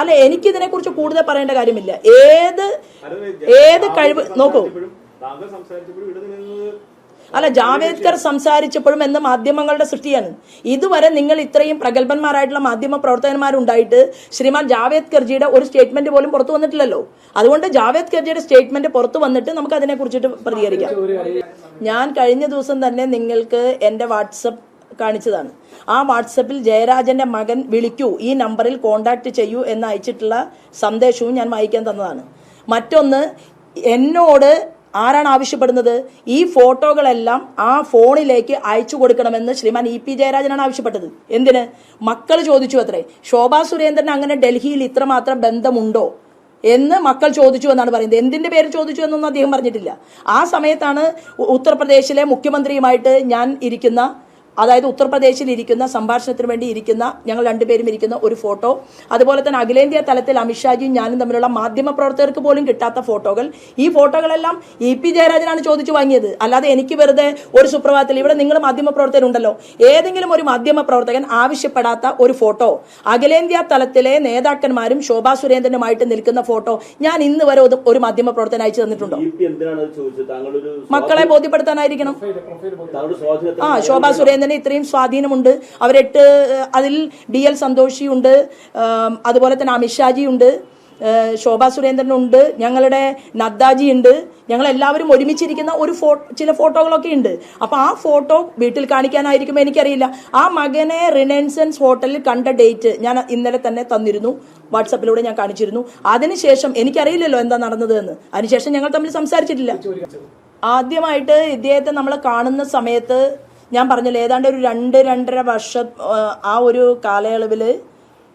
അല്ല, എനിക്കിതിനെക്കുറിച്ച് കൂടുതൽ പറയേണ്ട കാര്യമില്ല. ഏത് കഴിവ് നോക്കൂ. അല്ല, ജാവേദ്കർ സംസാരിച്ചപ്പോഴും എന്ന മാധ്യമങ്ങളുടെ സൃഷ്ടിയാണ്. ഇതുവരെ നിങ്ങൾ ഇത്രയും പ്രഗത്ഭന്മാരായിട്ടുള്ള മാധ്യമ പ്രവർത്തകന്മാരുണ്ടായിട്ട് ശ്രീമാൻ ജാവേദ്കർജിയുടെ ഒരു സ്റ്റേറ്റ്മെന്റ് പോലും പുറത്തു വന്നിട്ടില്ലല്ലോ. അതുകൊണ്ട് ജാവേദ്കർജിയുടെ സ്റ്റേറ്റ്മെന്റ് പുറത്തു വന്നിട്ട് നമുക്ക് അതിനെ കുറിച്ചിട്ട് പ്രതികരിക്കാം. ഞാൻ കഴിഞ്ഞ ദിവസം തന്നെ നിങ്ങൾക്ക് എന്റെ വാട്സപ്പ് കാണിച്ചതാണ്. ആ വാട്സപ്പിൽ ജയരാജന്റെ മകൻ വിളിക്കൂ, ഈ നമ്പറിൽ കോണ്ടാക്ട് ചെയ്യൂ എന്ന് അയച്ചിട്ടുള്ള സന്ദേശവും ഞാൻ വായിക്കാൻ തന്നതാണ്. മറ്റൊന്ന്, എന്നോട് ആരാണ് ആവശ്യപ്പെടുന്നത്? ഈ ഫോട്ടോകളെല്ലാം ആ ഫോണിലേക്ക് അയച്ചു കൊടുക്കണമെന്ന് ശ്രീമാൻ EP ജയരാജനാണ് ആവശ്യപ്പെട്ടത്. എന്തിന്? മക്കൾ ചോദിച്ചു അത്രേ, ശോഭാ സുരേന്ദ്രൻ അങ്ങനെ ഡൽഹിയിൽ ഇത്രമാത്രം ബന്ധമുണ്ടോ എന്ന് മക്കൾ ചോദിച്ചു എന്നാണ് പറയുന്നത്. എന്തിന്റെ പേര് ചോദിച്ചു എന്നൊന്നും അദ്ദേഹം പറഞ്ഞിട്ടില്ല. ആ സമയത്താണ് ഉത്തർപ്രദേശിലെ മുഖ്യമന്ത്രിയുമായിട്ട് ഞാൻ ഇരിക്കുന്ന, അതായത് ഉത്തർപ്രദേശിൽ ഇരിക്കുന്ന, സംഭാഷണത്തിന് വേണ്ടി ഇരിക്കുന്ന ഞങ്ങൾ രണ്ടുപേരും ഇരിക്കുന്ന ഒരു ഫോട്ടോ, അതുപോലെ തന്നെ അഖിലേന്ത്യാ തലത്തിൽ അമിത്ഷാജിയും ഞാനും തമ്മിലുള്ള മാധ്യമ പ്രവർത്തകർക്ക് പോലും കിട്ടാത്ത ഫോട്ടോകൾ, ഈ ഫോട്ടോകളെല്ലാം EP ജയരാജനാണ് ചോദിച്ചു വാങ്ങിയത്. അല്ലാതെ എനിക്ക് വെറുതെ ഒരു സുപ്രഭാതത്തിൽ, ഇവിടെ നിങ്ങൾ മാധ്യമ പ്രവർത്തകരുണ്ടല്ലോ, ഏതെങ്കിലും ഒരു മാധ്യമ പ്രവർത്തകൻ ആവശ്യപ്പെടാത്ത ഒരു ഫോട്ടോ, അഖിലേന്ത്യാ തലത്തിലെ നേതാക്കന്മാരും ശോഭാ സുരേന്ദ്രനുമായിട്ട് നിൽക്കുന്ന ഫോട്ടോ ഞാൻ ഇന്ന് വരെ ഒരു മാധ്യമ പ്രവർത്തകൻ അയച്ചു തന്നിട്ടുണ്ടോ? മക്കളെ ബോധ്യപ്പെടുത്താനായിരിക്കണം. ശോഭാ സുരേന്ദ്രൻ ഇത്രയും സ്വാധീനമുണ്ട്, അവരെട്ട്, അതിൽ DL സന്തോഷിയുണ്ട്, അതുപോലെ തന്നെ അമിത്ഷാജി ഉണ്ട്, ശോഭാ സുരേന്ദ്രനുണ്ട്, ഞങ്ങളുടെ നദ്ദാജി ഉണ്ട്, ഞങ്ങളെല്ലാവരും ഒരുമിച്ചിരിക്കുന്ന ചില ഫോട്ടോകളൊക്കെ ഉണ്ട്. അപ്പൊ ആ ഫോട്ടോ വീട്ടിൽ കാണിക്കാനായിരിക്കുമോ എനിക്കറിയില്ല. ആ മകനെ റിനൻസൻസ് ഹോട്ടലിൽ കണ്ട ഡേറ്റ് ഞാൻ ഇന്നലെ തന്നെ തന്നിരുന്നു, വാട്സാപ്പിലൂടെ ഞാൻ കാണിച്ചിരുന്നു. അതിനുശേഷം എനിക്കറിയില്ലല്ലോ എന്താ നടന്നത് എന്ന്. അതിനുശേഷം ഞങ്ങൾ തമ്മിൽ സംസാരിച്ചിട്ടില്ല. ആദ്യമായിട്ട് ഇദ്ദേഹത്തെ നമ്മൾ കാണുന്ന സമയത്ത് ഞാൻ പറഞ്ഞല്ലോ, ഏതാണ്ട് ഒരു 2-2.5 വർഷം ആ ഒരു കാലയളവിൽ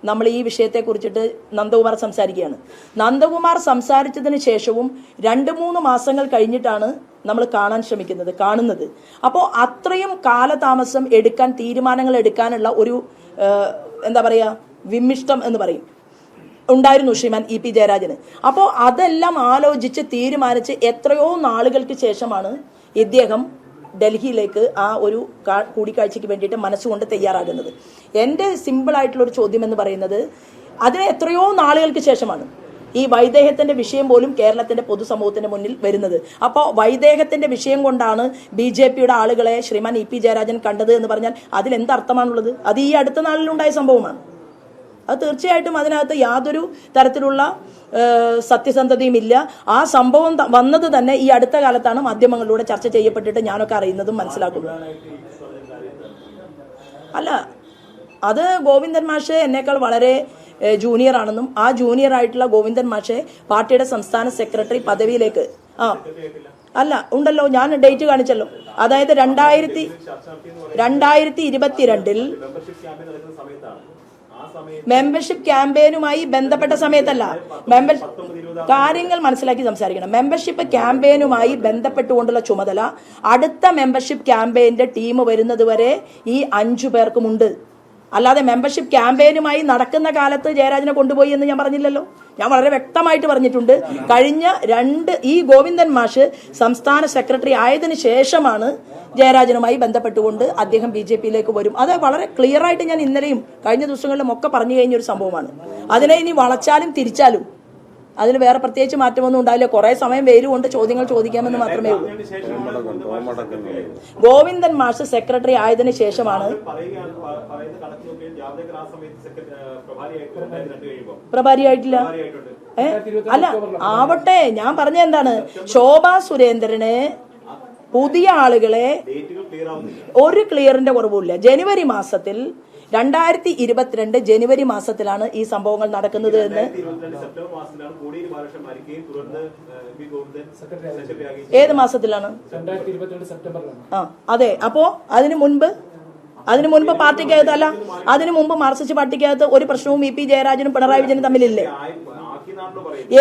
നമ്മൾ ഈ വിഷയത്തെ കുറിച്ചിട്ട് നന്ദകുമാർ സംസാരിക്കുകയാണ്. നന്ദകുമാർ സംസാരിച്ചതിന് ശേഷവും 2-3 മാസങ്ങൾ കഴിഞ്ഞിട്ടാണ് നമ്മൾ കാണുന്നത്. അപ്പോൾ അത്രയും കാലതാമസം എടുക്കാൻ, തീരുമാനങ്ങൾ എടുക്കാനുള്ള ഒരു എന്താ പറയുക, വിമ്മിഷ്ടം എന്ന് പറയും, ഉണ്ടായിരുന്നു ശ്രീമാൻ EP ജയരാജന്. അപ്പോൾ അതെല്ലാം ആലോചിച്ച് തീരുമാനിച്ച് എത്രയോ നാളുകൾക്ക് ശേഷമാണ് ഇദ്ദേഹം ഡൽഹിയിലേക്ക് ആ ഒരു കൂടിക്കാഴ്ചയ്ക്ക് വേണ്ടിയിട്ട് മനസ്സുകൊണ്ട് തയ്യാറാകുന്നത്. എൻ്റെ സിമ്പിളായിട്ടുള്ളൊരു ചോദ്യം എന്ന് പറയുന്നത്, അതിന് എത്രയോ നാളുകൾക്ക് ശേഷമാണ് ഈ വൈദേഹത്തിന്റെ വിഷയം പോലും കേരളത്തിന്റെ പൊതുസമൂഹത്തിന്റെ മുന്നിൽ വരുന്നത്. അപ്പോൾ വൈദേഹത്തിന്റെ വിഷയം കൊണ്ടാണ് BJPയുടെ ആളുകളെ ശ്രീമാൻ EP ജയരാജൻ കണ്ടത് എന്ന് പറഞ്ഞാൽ അതിലെന്തർത്ഥമാണുള്ളത്? അത് ഈ അടുത്ത നാളിലുണ്ടായ സംഭവമാണ്. അത് തീർച്ചയായിട്ടും അതിനകത്ത് യാതൊരു തരത്തിലുള്ള സത്യസന്ധതയും ഇല്ല. ആ സംഭവം വന്നത് തന്നെ ഈ അടുത്ത കാലത്താണ് മാധ്യമങ്ങളിലൂടെ ചർച്ച ചെയ്യപ്പെട്ടിട്ട് ഞാനൊക്കെ അറിയുന്നതും മനസ്സിലാക്കുന്നതും. അല്ല, അത് ഗോവിന്ദൻ മാഷ് എന്നേക്കാൾ വളരെ ജൂനിയർ ആണെന്നും ആ ജൂനിയർ ആയിട്ടുള്ള ഗോവിന്ദൻ മാഷെ പാർട്ടിയുടെ സംസ്ഥാന സെക്രട്ടറി പദവിയിലേക്ക് അല്ല ഉണ്ടല്ലോ, ഞാൻ ഡേറ്റ് കാണിച്ചല്ലോ. അതായത് 2022 മെമ്പർഷിപ്പ് ക്യാമ്പയിനുമായി ബന്ധപ്പെട്ട സമയത്തല്ല, കാര്യങ്ങൾ മനസ്സിലാക്കി സംസാരിക്കണം. മെമ്പർഷിപ്പ് ക്യാമ്പയിനുമായി ബന്ധപ്പെട്ടുകൊണ്ടുള്ള ചുമതല അടുത്ത മെമ്പർഷിപ്പ് ക്യാമ്പയിന്റെ ടീം വരുന്നത് വരെ ഈ 5 പേർക്കുമുണ്ട്. അല്ലാതെ മെമ്പർഷിപ്പ് ക്യാമ്പയിനുമായി നടക്കുന്ന കാലത്ത് ജയരാജനെ കൊണ്ടുപോയി എന്ന് ഞാൻ പറഞ്ഞില്ലല്ലോ. ഞാൻ വളരെ വ്യക്തമായിട്ട് പറഞ്ഞിട്ടുണ്ട്. കഴിഞ്ഞ ഈ ഗോവിന്ദൻ മാഷ് സംസ്ഥാന സെക്രട്ടറി ആയതിനു ശേഷമാണ് ജയരാജനുമായി ബന്ധപ്പെട്ടുകൊണ്ട് അദ്ദേഹം BJPയിലേക്ക് വരും. അത് വളരെ ക്ലിയർ ആയിട്ട് ഞാൻ ഇന്നലെയും കഴിഞ്ഞ ദിവസങ്ങളിലും ഒക്കെ പറഞ്ഞു കഴിഞ്ഞൊരു സംഭവമാണ്. അതിനെ ഇനി വളച്ചാലും തിരിച്ചാലും അതിന് വേറെ പ്രത്യേകിച്ച് മാറ്റമൊന്നും ഉണ്ടാവില്ല. കുറെ സമയം വെയിലുകൊണ്ട് ചോദ്യങ്ങൾ ചോദിക്കാമെന്ന് മാത്രമേ ഉള്ളൂ. ഗോവിന്ദൻ മാഷ് സെക്രട്ടറി ആയതിനു ശേഷമാണ് പ്രഭാരിയായിട്ടില്ല. അല്ല, ആവട്ടെ, ഞാൻ പറഞ്ഞ എന്താണ്, ശോഭാ സുരേന്ദ്രന് പുതിയ ആളുകളെ ഒരു ക്ലിയറിന്റെ കുറവുമില്ല. ജനുവരി മാസത്തിൽ 2022 ജനുവരി മാസത്തിലാണ് ഈ സംഭവങ്ങൾ നടക്കുന്നത് എന്ന്. ഏത് മാസത്തിലാണ്? അതെ. അപ്പോ അതിനു മുൻപ് പാർട്ടിക്കകത്ത് അല്ല, അതിനു മുമ്പ് മാർക്സിസ്റ്റ് പാർട്ടിക്കകത്ത് ഒരു പ്രശ്നവും EP ജയരാജനും പിണറായി വിജയനും തമ്മിലില്ലേ?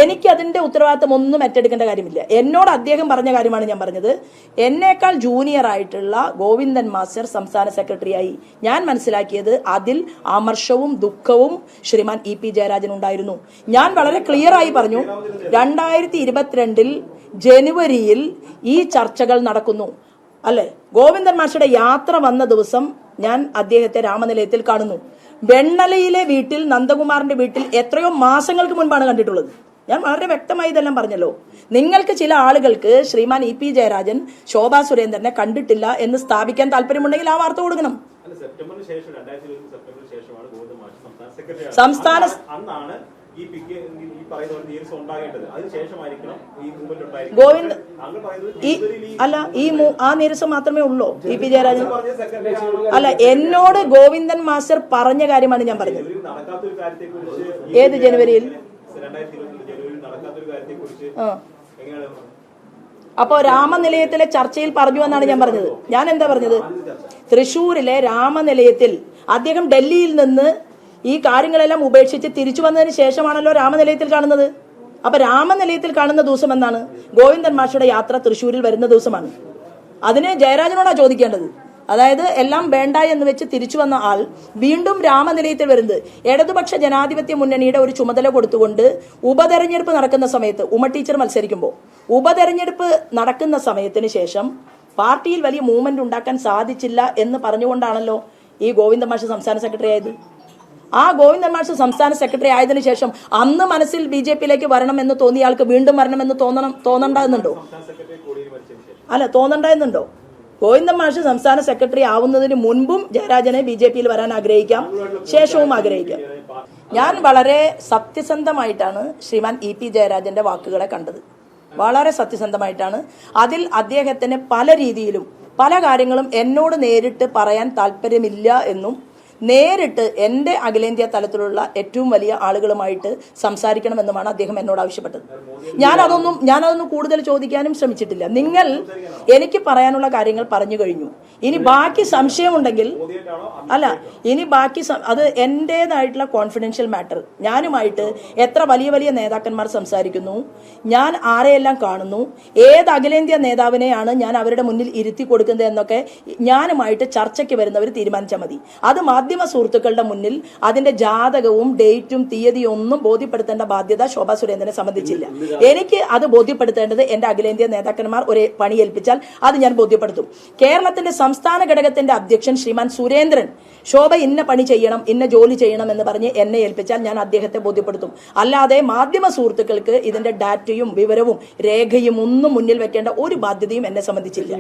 എനിക്ക് അതിന്റെ ഉത്തരവാദിത്തം ഒന്നും ഏറ്റെടുക്കേണ്ട കാര്യമില്ല. എന്നോട് അദ്ദേഹം പറഞ്ഞ കാര്യമാണ് ഞാൻ പറഞ്ഞത്. എന്നേക്കാൾ ജൂനിയർ ആയിട്ടുള്ള ഗോവിന്ദൻ മാസ്റ്റർ സംസ്ഥാന സെക്രട്ടറിയായി ഞാൻ മനസ്സിലാക്കിയത് അതിൽ അമർഷവും ദുഃഖവും ശ്രീമാൻ EP ജയരാജൻ ഉണ്ടായിരുന്നു. ഞാൻ വളരെ ക്ലിയർ ആയി പറഞ്ഞു, 2022 ജനുവരിയിൽ ഈ ചർച്ചകൾ നടക്കുന്നു അല്ലെ? ഗോവിന്ദൻ മാസ്റ്ററുടെ യാത്ര വന്ന ദിവസം ഞാൻ അദ്ദേഹത്തെ രാമനിലയത്തിൽ കാണുന്നു. വെണ്ണലയിലെ വീട്ടിൽ, നന്ദകുമാറിന്റെ വീട്ടിൽ എത്രയോ മാസങ്ങൾക്ക് മുൻപാണ് കണ്ടിട്ടുള്ളത്. ഞാൻ വളരെ വ്യക്തമായി ഇതെല്ലാം പറഞ്ഞല്ലോ. നിങ്ങൾക്ക് ചില ആളുകൾക്ക് ശ്രീമാൻ ഇ.പി. ജയരാജൻ ശോഭാ സുരേന്ദ്രനെ കണ്ടിട്ടില്ല എന്ന് സ്ഥാപിക്കാൻ താല്പര്യമുണ്ടെങ്കിൽ ആ വാർത്ത കൊടുക്കണം. സംസ്ഥാന ഗോവിന്ദ് ആ നീരസം മാത്രമേ ഉള്ളൂ ഇ.പി. ജയരാജൻ. അല്ല, എന്നോട് ഗോവിന്ദൻ മാസ്റ്റർ പറഞ്ഞ കാര്യമാണ് ഞാൻ പറഞ്ഞത്. ഏത് ജനുവരിയിൽ? അപ്പോ രാമനിലയത്തിലെ ചർച്ചയിൽ പറഞ്ഞു എന്നാണ് ഞാൻ പറഞ്ഞത്. ഞാൻ എന്താ പറഞ്ഞത്? തൃശ്ശൂരിലെ രാമനിലയത്തിൽ അദ്ദേഹം ഡൽഹിയിൽ നിന്ന് ഈ കാര്യങ്ങളെല്ലാം ഉപേക്ഷിച്ച് തിരിച്ചു വന്നതിന് ശേഷമാണല്ലോ രാമനിലയത്തിൽ കാണുന്നത്. അപ്പൊ രാമനിലയത്തിൽ കാണുന്ന ദിവസം എന്നാണ്? ഗോവിന്ദൻ മാഷയുടെ യാത്ര തൃശ്ശൂരിൽ വരുന്ന ദിവസമാണ്. അതിന് ജയരാജനോടാ ചോദിക്കേണ്ടത്. അതായത് എല്ലാം വേണ്ട എന്ന് വെച്ച് തിരിച്ചു വന്ന ആൾ വീണ്ടും രാമനിലയത്തിൽ വരുന്നത് ഇടതുപക്ഷ ജനാധിപത്യ മുന്നണിയുടെ ഒരു ചുമതല കൊടുത്തുകൊണ്ട് ഉപതെരഞ്ഞെടുപ്പ് നടക്കുന്ന സമയത്ത്, ഉമ്മ ടീച്ചർ മത്സരിക്കുമ്പോൾ ഉപതെരഞ്ഞെടുപ്പ് നടക്കുന്ന സമയത്തിന് ശേഷം പാർട്ടിയിൽ വലിയ മൂവ്മെന്റ് ഉണ്ടാക്കാൻ സാധിച്ചില്ല എന്ന് പറഞ്ഞുകൊണ്ടാണല്ലോ ഈ ഗോവിന്ദൻ മാഷ് സംസ്ഥാന സെക്രട്ടറി ആയത്. ആ ഗോവിന്ദൻ മാഷ് സംസ്ഥാന സെക്രട്ടറി ആയതിനു ശേഷം അന്ന് മനസ്സിൽ ബി.ജെ.പിയിലേക്ക് വരണമെന്ന് തോന്നിയ ആൾക്ക് വീണ്ടും വരണമെന്ന് തോന്നണ്ടെന്നുണ്ടോ? അല്ല, തോന്നണ്ടെന്നുണ്ടോ? ഗോവിന്ദൻ മാഷ് സംസ്ഥാന സെക്രട്ടറി ആവുന്നതിന് മുൻപും ജയരാജനെ ബി.ജെ.പിയിൽ വരാൻ ആഗ്രഹിക്കാം, ശേഷവും ആഗ്രഹിക്കാം. ഞാൻ വളരെ സത്യസന്ധമായിട്ടാണ് ശ്രീമാൻ ഇ.പി. ജയരാജന്റെ വാക്കുകളെ കണ്ടത്. വളരെ സത്യസന്ധമായിട്ടാണ്. അതിൽ അദ്ദേഹത്തിന് പല രീതിയിലും പല കാര്യങ്ങളും എന്നോട് നേരിട്ട് പറയാൻ താല്പര്യമില്ല എന്നും നേരിട്ട് എൻ്റെ അഖിലേന്ത്യാ തലത്തിലുള്ള ഏറ്റവും വലിയ ആളുകളുമായിട്ട് സംസാരിക്കണമെന്നുമാണ് അദ്ദേഹം എന്നോട് ആവശ്യപ്പെട്ടത്. ഞാനതൊന്നും കൂടുതൽ ചോദിക്കാനും ശ്രമിച്ചിട്ടില്ല. നിങ്ങൾ എനിക്ക് പറയാനുള്ള കാര്യങ്ങൾ പറഞ്ഞു കഴിഞ്ഞു. ഇനി ബാക്കി സംശയമുണ്ടെങ്കിൽ അത് എൻ്റേതായിട്ടുള്ള കോൺഫിഡൻഷ്യൽ മാറ്റർ. ഞാനുമായിട്ട് എത്ര വലിയ വലിയ നേതാക്കന്മാർ സംസാരിക്കുന്നു, ഞാൻ ആരെയെല്ലാം കാണുന്നു, ഏത് അഖിലേന്ത്യാ നേതാവിനെയാണ് ഞാൻ അവരുടെ മുന്നിൽ ഇരുത്തി കൊടുക്കുന്നത് എന്നൊക്കെ ഞാനുമായിട്ട് ചർച്ചയ്ക്ക് വരുന്നവർ തീരുമാനിച്ചാൽ മതി. അത് മാധ്യമ സുഹൃത്തുക്കളുടെ മുന്നിൽ അതിന്റെ ജാതകവും ഡേറ്റും തീയതിയും ഒന്നും ബോധ്യപ്പെടുത്തേണ്ട ബാധ്യത ശോഭാ സുരേന്ദ്രനെ സംബന്ധിച്ചില്ല. എനിക്ക് അത് ബോധ്യപ്പെടുത്തേണ്ടത് എന്റെ അഖിലേന്ത്യാ നേതാക്കന്മാർ ഒരു പണി ഏൽപ്പിച്ചാൽ അത് ഞാൻ ബോധ്യപ്പെടുത്തും. കേരളത്തിന്റെ സംസ്ഥാന ഘടകത്തിന്റെ അധ്യക്ഷൻ ശ്രീമാൻ സുരേന്ദ്രൻ ശോഭ ഇന്ന പണി ചെയ്യണം, ഇന്ന ജോലി ചെയ്യണം എന്ന് പറഞ്ഞ് എന്നെ ഏൽപ്പിച്ചാൽ ഞാൻ അദ്ദേഹത്തെ ബോധ്യപ്പെടുത്തും. അല്ലാതെ മാധ്യമ സുഹൃത്തുക്കൾക്ക് ഇതിന്റെ ഡാറ്റയും വിവരവും രേഖയും ഒന്നും മുന്നിൽ വെക്കേണ്ട ഒരു ബാധ്യതയും എന്നെ സംബന്ധിച്ചില്ല.